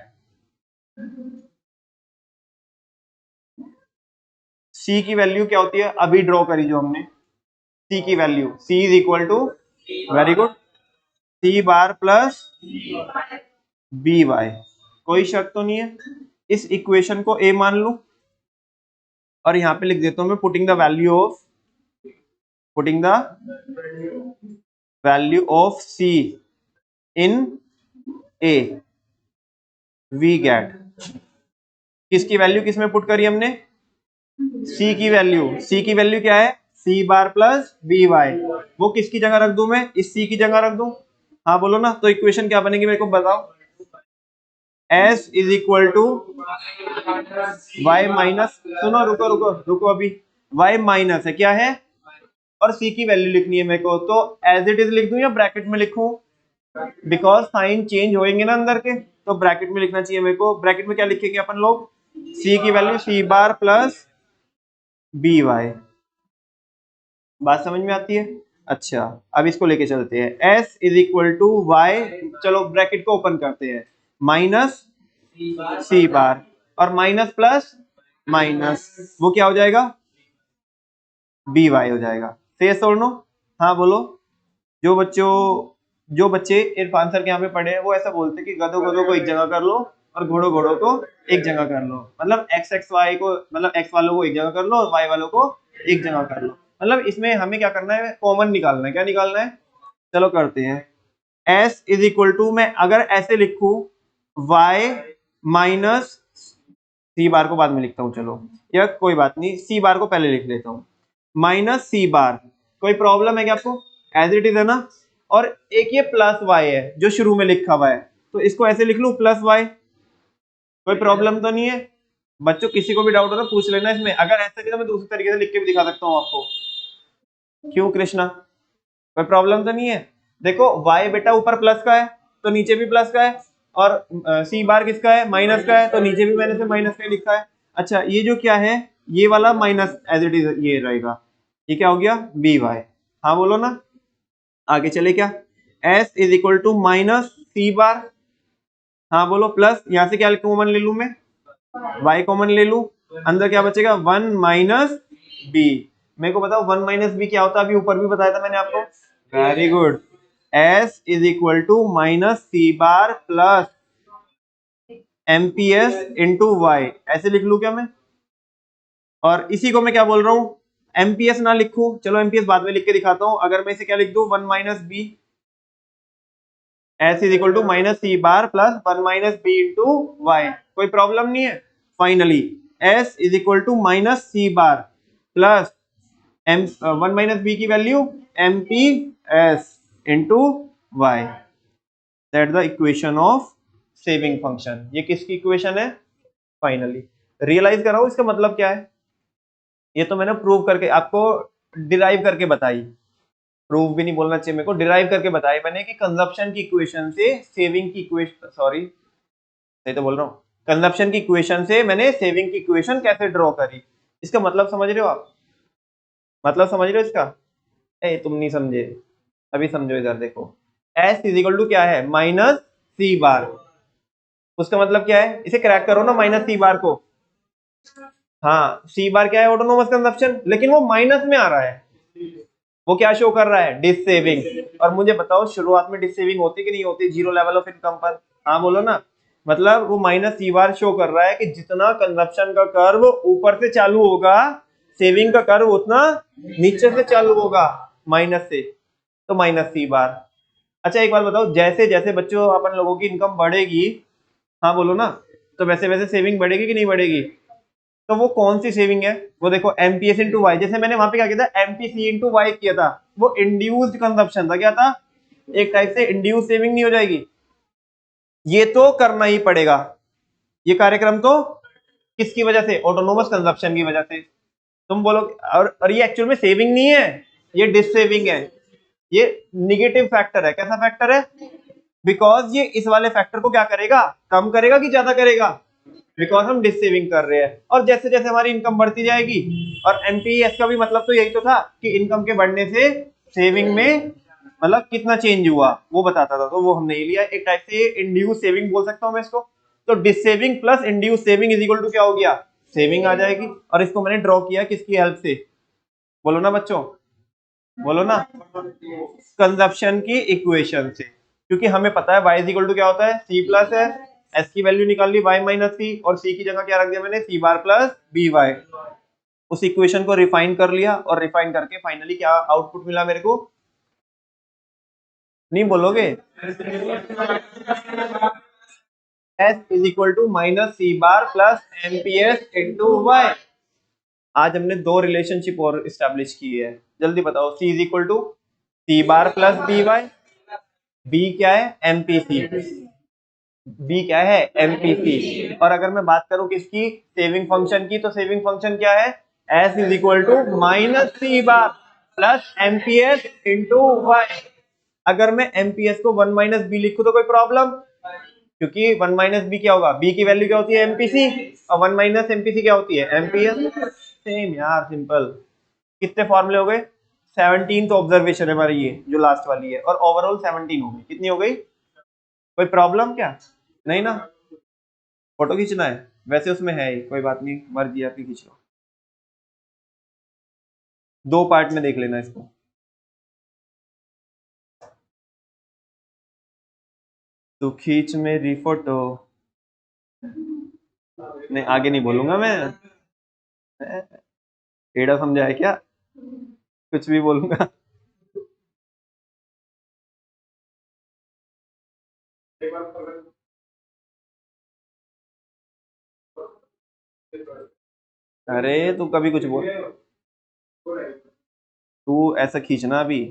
C की वैल्यू क्या होती है? अभी ड्रॉ करी जो हमने, सी की value, C is equal to, very good, C bar plus B Y. कोई शक तो नहीं है? इस इक्वेशन को ए मान लू, और यहां पे लिख देता हूं मैं, putting the value of C in A, we get किसकी वैल्यू किस में पुट करी हमने, सी की वैल्यू क्या है, C bar plus B Y. वो किसकी जगह रख दूं मैं, इस सी की जगह रख दूं। हाँ बोलो ना, तो इक्वेशन क्या बनेगी मेरे को बताओ। S is equal to Y minus, सुनो रुको रुको रुको अभी, y माइनस है क्या है, और c की वैल्यू लिखनी है मेरे को, तो एज इट इज लिख दूं या ब्रैकेट में लिखूं, बिकॉज साइन चेंज होएंगे ना अंदर के, तो ब्रैकेट में लिखना चाहिए मेरे को। ब्रैकेट में क्या लिखेंगे अपन लोग, c की वैल्यू c बार प्लस बी वाई। बात समझ में आती है। अच्छा अब इसको लेके चलते हैं, s is equal to Y, चलो ब्रैकेट को ओपन करते हैं, माइनस सी बार और माइनस प्लस माइनस, वो क्या हो जाएगा, बी वाई हो जाएगा। सही है नो, हाँ बोलो। जो बच्चे इरफान सर के यहाँ पे पढ़े हैं वो ऐसा बोलते हैं कि गधों गधों को एक जगह कर लो और घोड़ों घोड़ों को एक जगह कर लो, मतलब एक्स एक्स वाई को, मतलब एक्स वालों को एक जगह कर लो और वाई वालों को एक जगह कर लो। मतलब इसमें हमें क्या करना है, कॉमन निकालना है। क्या निकालना है, चलो करते हैं। s इज इक्वल टू, मैं अगर ऐसे लिखूं y माइनस सी बार को बाद में लिखता हूं, चलो या कोई बात नहीं, सी बार को पहले लिख लेता हूं, माइनस सी बार। कोई प्रॉब्लम है क्या आपको, एज इट इज है ना। और एक ये प्लस y है जो शुरू में लिखा हुआ है, तो इसको ऐसे लिख लूं प्लस y, कोई प्रॉब्लम तो नहीं है। बच्चों किसी को भी डाउट हो तो पूछ लेना इसमें, अगर ऐसा नहीं तो मैं दूसरे तरीके से लिख के भी दिखा सकता हूं आपको। क्यों कृष्णा, कोई प्रॉब्लम तो नहीं है। देखो y बेटा ऊपर प्लस का है तो नीचे भी प्लस का है, और सी बार किसका है, माइनस का है, तो नीचे भी मैंने से माइनस का ही लिखा है। अच्छा ये जो क्या है, ये वाला माइनस एज इट इज ये रहेगा, ये क्या हो गया बी वाई। हाँ बोलो ना, आगे चले क्या, s is equal to minus C bar, हाँ बोलो प्लस, यहां से क्या कॉमन ले लू मैं, y कॉमन ले लू, अंदर क्या बचेगा वन माइनस बी। मेरे को बताओ वन माइनस बी क्या होता है, अभी ऊपर भी बताया था मैंने आपको। Very good, s is equal to minus C bar plus MPS into Y, ऐसे लिख लू क्या मैं। और इसी को मैं क्या बोल रहा हूं, एमपीएस ना लिखूं, चलो एमपीएस बाद में लिख के दिखाता हूं। अगर मैं इसे क्या लिख दूं, one minus B, s is equal to minus C bar plus one minus B into Y, कोई प्रॉब्लम नहीं है। Finally s is equal to minus C bar plus M one minus B की value M P S into Y, that the equation of saving function. ये किसकी equation है, finally realise कराओ इसका मतलब क्या है। ये तो मैंने प्रूव करके आपको डिराइव करके बताई, प्रूव भी नहीं बोलना चाहिए मेरे को, डिराइव करके बताई मैंने कि कंजप्शन की इक्वेशन से सेविंग की इक्वेशन, सॉरी सही तो बोल रहा हूँ, कंजप्शन की इक्वेशन से मैंने सेविंग की इक्वेशन कैसे ड्रॉ करी। इसका मतलब समझ रहे हो आप, मतलब समझ रहे हो इसका, ए तुम नहीं समझे, अभी समझो इधर देखो। s इजिकल टू क्या है, माइनस सी बार, उसका मतलब क्या है, इसे क्रैक करो ना माइनस सी बार को। हाँ सी बार क्या है, ऑटोनोमस कंजप्शन, लेकिन वो माइनस में आ रहा है, वो क्या शो कर रहा है, डिस सेविंग। और मुझे बताओ शुरुआत में डिस सेविंग होती कि नहीं होती, जीरो लेवल ऑफ इनकम पर। हाँ बोलो ना, मतलब वो माइनस सी बार शो कर रहा है कि जितना कंजप्शन का कर्व ऊपर से चालू होगा, सेविंग का कर्व उतना नीचे से चालू होगा, माइनस से, तो माइनस सी बार। अच्छा एक बात बताओ, जैसे जैसे बच्चों अपन लोगों की इनकम बढ़ेगी, हाँ बोलो ना, तो वैसे वैसे सेविंग बढ़ेगी कि नहीं बढ़ेगी। तो वो कौन सी सेविंग है, वो देखो एमपीएस इंटू वाई, जैसे मैंने वहां पे क्या किया था, एमपीसी इंटू वाई किया था, वो इंड्यूस्ड कंजप्शन था, क्या था, एक टाइप से इंड्यूस सेविंग नहीं हो जाएगी। ये तो करना ही पड़ेगा, ये कार्यक्रम तो किसकी वजह से, ऑटोनोमस कंजप्शन की वजह से। तुम बोलो, और ये एक्चुअल में सेविंग नहीं है, ये डिस सेविंग है, ये निगेटिव फैक्टर है। कैसा फैक्टर है, बिकॉज ये इस वाले फैक्टर को क्या करेगा, कम करेगा कि ज्यादा करेगा, बिकॉज हम डिस सेविंग कर रहे हैं। और जैसे जैसे हमारी इनकम बढ़ती जाएगी, और एमपीएस का भी मतलब तो यही तो था कि इनकम के बढ़ने से सेविंग में मतलब कितना चेंज हुआ वो बताता था, तो वो हमने ये लिया, एक टाइप से इंड्यूस सेविंग बोल सकता हूं मैं इसको। तो dissaving plus induce saving is equal to क्या हो गया, सेविंग आ जाएगी। और इसको मैंने ड्रॉ किया किसकी हेल्प से, बोलो ना बच्चों, बोलो ना, कंजप्शन की इक्वेशन से। क्योंकि हमें पता है y इज इक्वल टू क्या होता है, c प्लस है, s की वैल्यू निकाल ली y माइनस सी, और c की जगह क्या रख दिया मैंने, c बार प्लस बी वाई। उस इक्वेशन को रिफाइन कर लिया, और रिफाइन करके फाइनली क्या आउटपुट मिला मेरे को, नहीं बोलोगे, S is equal to minus C bar plus MPS into Y. आज हमने दो रिलेशनशिप और इस्टेब्लिश की है, जल्दी बताओ। C is equal to C bar plus B Y, B क्या है एमपीसी, बी क्या है एमपीसी। और अगर मैं बात करूं किसकी, सेविंग फंक्शन की, तो सेविंग फंक्शन क्या है, S is equal to minus C bar plus MPS into Y. अगर मैं एमपीएस को 1 माइनस बी लिखूं तो कोई प्रॉब्लम, क्योंकि 1 माइनस बी क्या होगा, बी की वैल्यू क्या होती है एमपीसी, और 1 माइनस एमपीसी क्या होती है एमपीएस। सेम यार, सिंपल। कितने फॉर्मूले हो गए, 17th ऑब्जर्वेशन है हमारी ये जो लास्ट वाली है, और ओवरऑल 17 हो गई। कितनी हो गई, कोई प्रॉब्लम क्या, नहीं ना। फोटो खींचना है, वैसे उसमें है ही, कोई बात नहीं, मर्जी आपकी, खींच लो। दो पार्ट में देख लेना इसको। तू खींच मेरी फोटो, नहीं आगे नहीं बोलूंगा मैं, टेढ़ा समझा है क्या, कुछ भी बोलूंगा। अरे तू कभी कुछ बोल, तू ऐसा खींचना भी।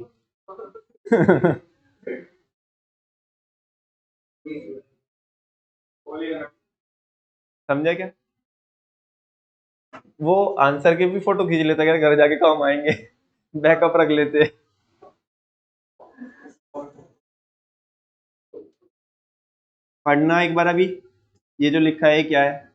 समझा क्या, वो आंसर के भी फोटो खींच लेता, घर जाके काम आएंगे। बैकअप रख लेते। पढ़ना एक बार अभी, ये जो लिखा है क्या है।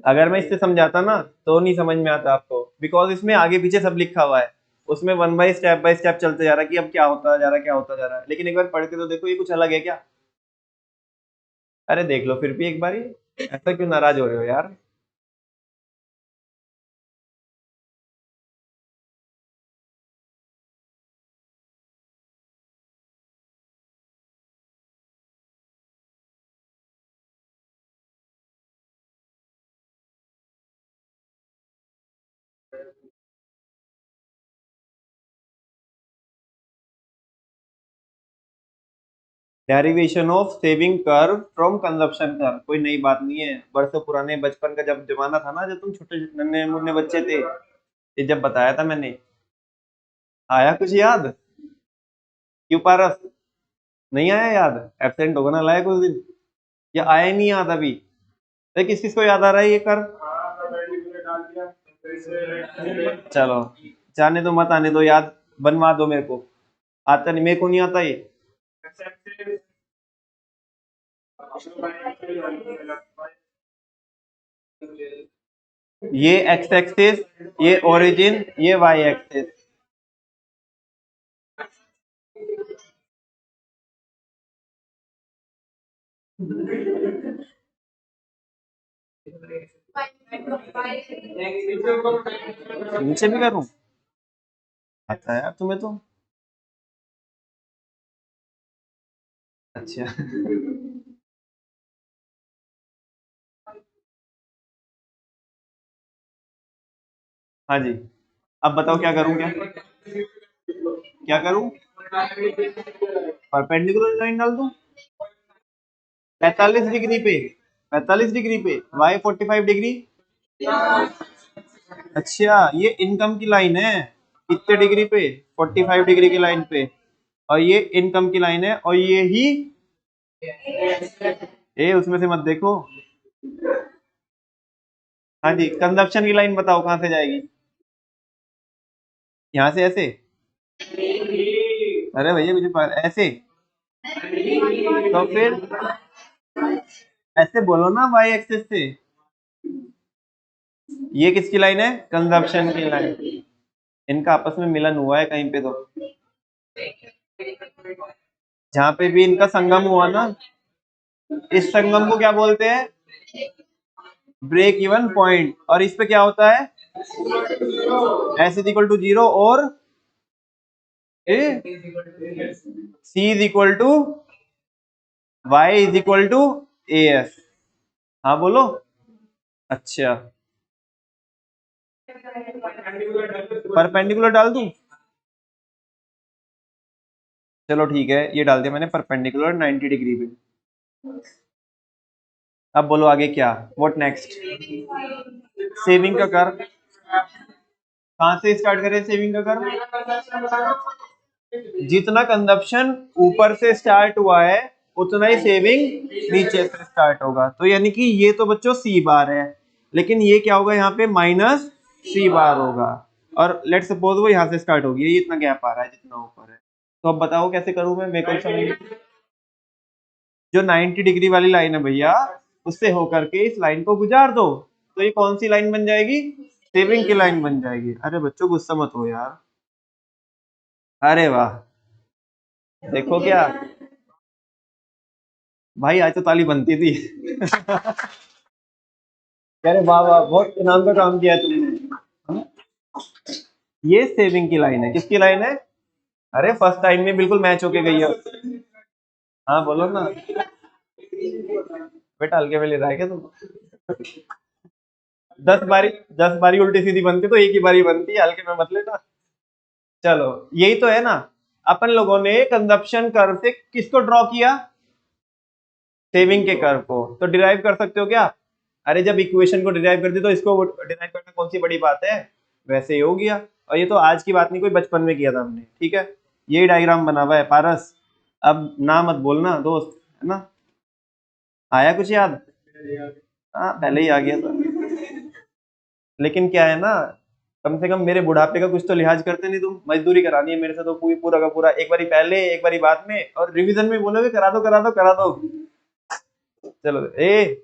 अगर मैं इससे समझाता ना तो नहीं समझ में आता आपको, बिकॉज इसमें आगे पीछे सब लिखा हुआ है, उसमें बाय स्टेप चलते जा रहा है कि अब क्या होता जा रहा है, क्या होता जा रहा है। लेकिन एक बार पढ़ के तो देखो, ये कुछ अलग है क्या। अरे देख लो फिर भी एक बार, ऐसा क्यों नाराज हो रहे हो यार। Derivation of saving curve from consumption curve, कोई नई बात नहीं है, बरसों पुराने बचपन का जब जमाना था ना, जब तुम छोटे नन्हे मुन्ने बच्चे थे, ये जब बताया था मैंने। आया कुछ याद, क्यों पारस, नहीं आया याद, एब्सेंट होगा ना लाया कुछ दिन, या आया ही नहीं याद अभी। अरे किस किस को याद आ रहा है ये कर, चलो जाने दो, मत आने दो याद, बनवा दो मेरे को, आता नहीं, मेरे को नहीं आता ये। ये एक्स एक्सिस, ये ओरिजिन, ये वाई एक्सिस। नीचे भी करूं, आता है यार तुम्हें तो, अच्छा। हाँ जी, अब बताओ क्या करूं, क्या क्या करूं, परपेंडिकुलर लाइन डाल दूं 45 डिग्री पे, 45 डिग्री पे, वाई 45 डिग्री। अच्छा ये इनकम की लाइन है, कितने डिग्री पे, 45 डिग्री की लाइन पे, और ये इनकम की लाइन है, और ये ही, ए उसमें से मत देखो। हाँ जी, कंजप्शन की लाइन बताओ कहाँ से जाएगी, यहाँ से ऐसे, अरे भैया मुझे ऐसे, तो फिर ऐसे बोलो ना, वाई एक्सिस से। ये किसकी लाइन है, कंजप्शन की लाइन, इनका आपस में मिलन हुआ है कहीं पे तो, जहां पे भी इनका संगम हुआ ना, इस संगम को क्या बोलते हैं, ब्रेक इवन पॉइंट। और इस पे क्या होता है, एस इज इक्वल टू 0 और C is equal to Y is equal to A S. हाँ बोलो, अच्छा परपेंडिकुलर डाल दूं, चलो ठीक है, ये डाल दिया मैंने परपेंडिकुलर 90 डिग्री पे। अब बोलो आगे क्या, व्हाट नेक्स्ट। सेविंग का कर, कहां से स्टार्ट करें सेविंग का कर? जितना कंजप्शन ऊपर से स्टार्ट हुआ है उतना ही सेविंग नीचे से स्टार्ट होगा। तो यानी कि ये तो बच्चों सी बार है, लेकिन ये क्या होगा यहाँ पे माइनस सी बार होगा। और लेट सपोज वो यहाँ से स्टार्ट होगी, ये इतना गैप आ रहा है जितना ऊपर है। तो अब बताओ कैसे करूं मैं, मेरे को समझ। जो 90 डिग्री वाली लाइन है भैया, उससे होकर के इस लाइन को गुजार दो, तो ये कौन सी लाइन बन जाएगी? सेविंग की लाइन बन जाएगी। अरे बच्चों गुस्सा मत हो यार। अरे वाह, देखो क्या भाई, आज तो ताली बनती थी। अरे वाह वाह, बहुत इनाम का काम किया तुमने। ये सेविंग की लाइन है, किसकी लाइन है? अरे फर्स्ट टाइम में बिल्कुल मैच होके गई है। हाँ बोलो ना बेटा, हल्के में ले रहा है क्या तुम? 10 बारी, 10 बारी उल्टी सीधी बनती तो एक ही बारी बनती है, हल्के में मत लेना। चलो यही तो है ना, अपन लोगों ने कंजप्शन कर्व से किसको ड्रॉ किया? सेविंग के कर्व को। तो डिराइव कर सकते हो क्या? अरे जब इक्वेशन को डिराइव कर दी तो इसको डिराइव करना कौन सी बड़ी बात है, वैसे ही हो गया। और ये तो आज की बात नहीं, कोई बचपन में किया था हमने, ठीक है। यही डायग्राम बना हुआ है पारस, अब ना मत बोलना दोस्त, है ना। आया कुछ याद? हाँ पहले ही आ गया था। लेकिन क्या है ना, कम से कम मेरे बुढ़ापे का कुछ तो लिहाज करते नहीं तुम। मजदूरी करानी है मेरे से तो पूरी, पूरा का पूरा, एक बारी पहले एक बारी बाद में, और रिवीजन में बोलोगे करा दो करा दो करा दो। चलो ए,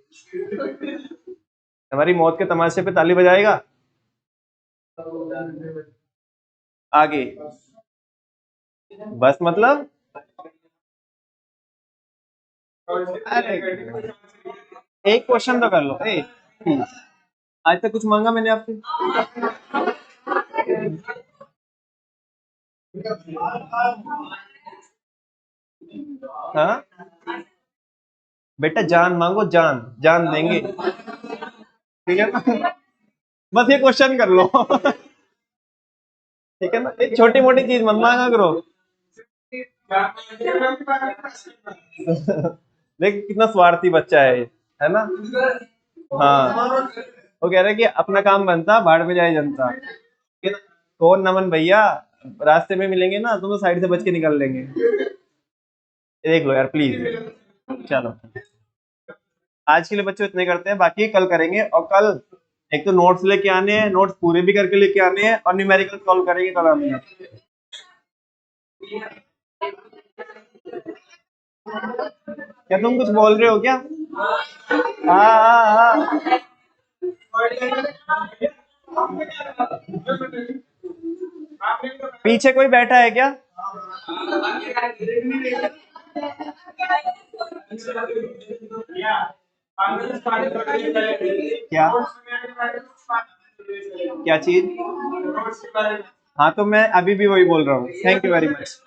हमारी मौत के तमाशे पे ताली बजाएगा। आगे बस मतलब, अरे एक क्वेश्चन तो कर लो ए। आज तक कुछ मांगा मैंने आपसे? हाँ बेटा, जान मांगो, जान जान देंगे, ठीक है ना। बस ये क्वेश्चन कर लो। ठीक है ना, एक छोटी मोटी चीज मत मांगा करो। देख कितना स्वार्थी बच्चा है ये, है ना। हाँ, वो कह रहे कि अपना काम बनता भाड़ में जाए जनता, ठीक है ना। कौन नमन भैया, रास्ते में मिलेंगे ना तुम तो साइड से बच के निकल लेंगे। देख लो यार प्लीज। चलो आज के लिए बच्चों इतने करते हैं, बाकी कल करेंगे। और कल एक तो नोट्स लेके आने हैं, नोट्स पूरे भी करके लेके आने हैं, और न्यूमेरिकल सॉल्व करेंगे कल हम। क्या तुम कुछ बोल रहे हो क्या? हाँ। पीछे कोई बैठा है क्या? क्या क्या चीज? हाँ तो मैं अभी भी वही बोल रहा हूँ, थैंक यू वेरी मच।